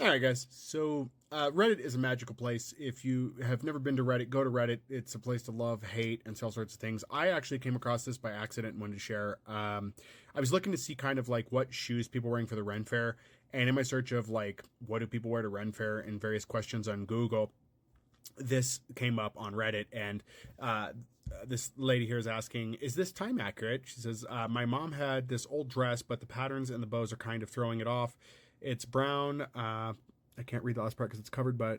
All right, guys. So Reddit is a magical place. If you have never been to Reddit, go to Reddit. It's a place to love, hate, and all sorts of things. I actually came across this by accident and wanted to share. I was looking to see kind of like what shoes people were wearing for the Ren Fair, and in my search of like what do people wear to Ren Fair and various questions on Google, this came up on Reddit, and this lady here is asking, is this time accurate? She says, my mom had this old dress, but the patterns and the bows are kind of throwing it off. It's brown. I can't read the last part because it's covered, but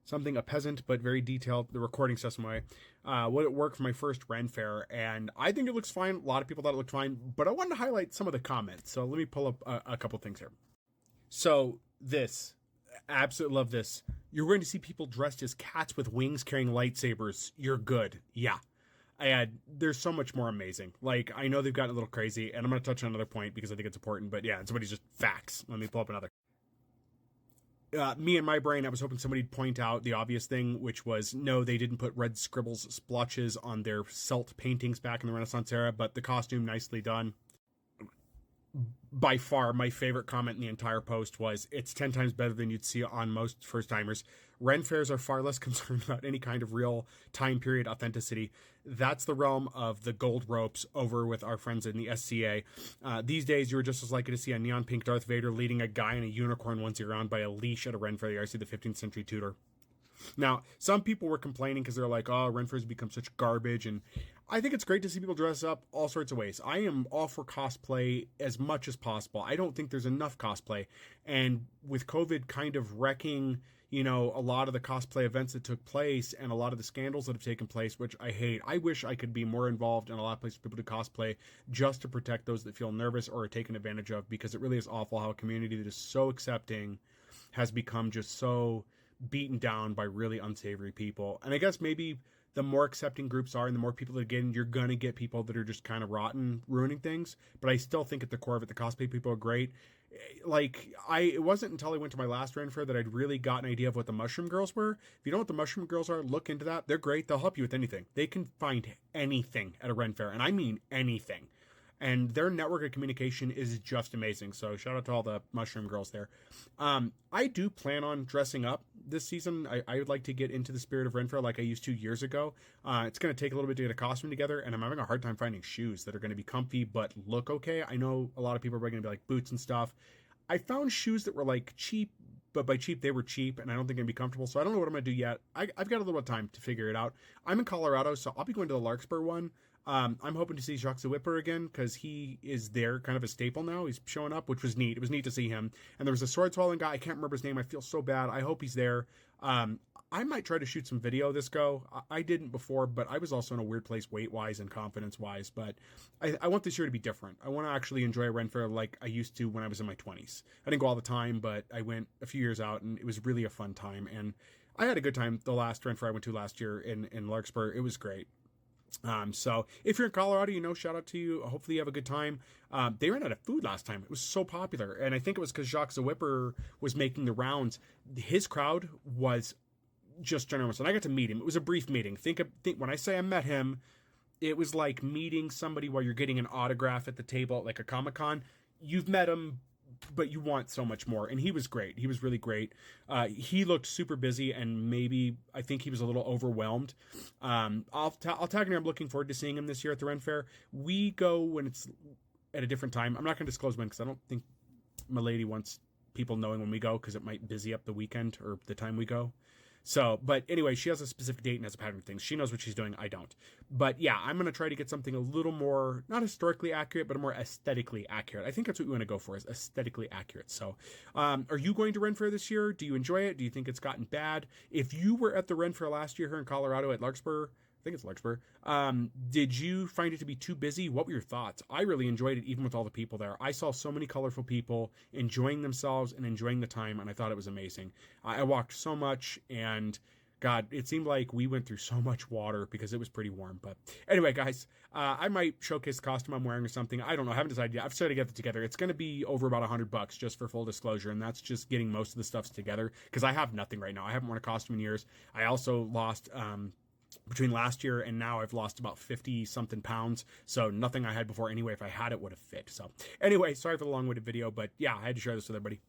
something, a peasant, but very detailed, the recording system way. Would it work for my first Ren Fair? And I think it looks fine. A lot of people thought it looked fine, but I wanted to highlight some of the comments. So let me pull up a couple things here. So this, absolutely love this. You're going to see people dressed as cats with wings carrying lightsabers. You're good. Yeah. There's so much more amazing. Like, I know they've gotten a little crazy, and I'm going to touch on another point because I think it's important, but yeah, somebody's just facts. Let me pull up another. Me and my brain, I was hoping somebody'd point out the obvious thing, which was, no, they didn't put red scribbles, splotches on their celt paintings back in the Renaissance era, but the costume, nicely done. By far, my favorite comment in the entire post was, it's 10 times better than you'd see on most first-timers. Ren fairs are far less concerned about any kind of real time period authenticity. That's the realm of the gold ropes over with our friends in the SCA. These days, you were just as likely to see a neon pink Darth Vader leading a guy in a unicorn onesie around by a leash at a Ren fair. I see the 15th century Tudor. Now, some people were complaining because they're like, oh, Ren fairs become such garbage, and I think it's great to see people dress up all sorts of ways. I am all for cosplay as much as possible. I don't think there's enough cosplay, and with COVID kind of wrecking, a lot of the cosplay events that took place and a lot of the scandals that have taken place, which I hate. I wish I could be more involved in a lot of places for people to cosplay just to protect those that feel nervous or are taken advantage of, because it really is awful how a community that is so accepting has become just so beaten down by really unsavory people. And I guess maybe the more accepting groups are and the more people that get in, you're going to get people that are just kind of rotten, ruining things. But I still think at the core of it, the cosplay people are great. Like, it wasn't until I went to my last Ren Fair that I'd really got an idea of what the Mushroom Girls were. If you don't know what the Mushroom Girls are, look into that. They're great. They'll help you with anything. They can find anything at a Ren Fair, and I mean anything. And their network of communication is just amazing. So shout out to all the Mushroom Girls there. I do plan on dressing up this season. I would like to get into the spirit of Ren Fair like I used to years ago. It's going to take a little bit to get a costume together, and I'm having a hard time finding shoes that are going to be comfy but look okay. I know a lot of people are going to be like boots and stuff. I found shoes that were like cheap, but by cheap, they were cheap, and I don't think they're going to be comfortable. So I don't know what I'm going to do yet. I've got a little bit of time to figure it out. I'm in Colorado, so I'll be going to the Larkspur one. I'm hoping to see Jacques the Whipper again, because he is there, kind of a staple now. He's showing up, which was neat. It was neat to see him. And there was a sword swallowing guy. I can't remember his name. I feel so bad. I hope he's there. I might try to shoot some video this go. I didn't before, but I was also in a weird place weight-wise and confidence-wise. But I want this year to be different. I want to actually enjoy a Ren Fair like I used to when I was in my 20s. I didn't go all the time, but I went a few years out, and it was really a fun time. And I had a good time the last Ren Fair I went to last year in Larkspur. It was great. So if you're in Colorado, shout out to you. Hopefully you have a good time. They ran out of food last time. It was so popular. And I think it was because Jacques the Whipper was making the rounds. His crowd was just ginormous. And I got to meet him. It was a brief meeting. Think when I say I met him, it was like meeting somebody while you're getting an autograph at the table at like a Comic-Con. You've met him, but you want so much more. And he was great. He was really great. He looked super busy, and I think he was a little overwhelmed. I'll tag him. I'm looking forward to seeing him this year at the Ren Fair. We go when it's at a different time. I'm not going to disclose when, because I don't think my lady wants people knowing when we go, because it might busy up the weekend or the time we go. So, but anyway, she has a specific date and has a pattern of things. She knows what she's doing. I don't. But yeah, I'm going to try to get something a little more, not historically accurate, but more aesthetically accurate. I think that's what we want to go for, is aesthetically accurate. So, are you going to Ren Fair this year? Do you enjoy it? Do you think it's gotten bad? If you were at the Ren Fair last year here in Colorado at Larkspur, I think it's Larkspur, did you find it to be too busy? What were your thoughts? I really enjoyed it, even with all the people there. I saw so many colorful people enjoying themselves and enjoying the time, and I thought it was amazing. I walked so much, and God, it seemed like we went through so much water because it was pretty warm. But anyway, guys, I might showcase the costume I'm wearing or something. I don't know. I haven't decided yet. I've started to get it together. It's going to be over about $100, just for full disclosure. And that's just getting most of the stuff together, because I have nothing right now. I haven't worn a costume in years. I also lost, between last year and now, I've lost about 50 something pounds. So nothing I had before anyway, if I had it, would have fit. So anyway, sorry for the long-winded video, but yeah, I had to share this with everybody.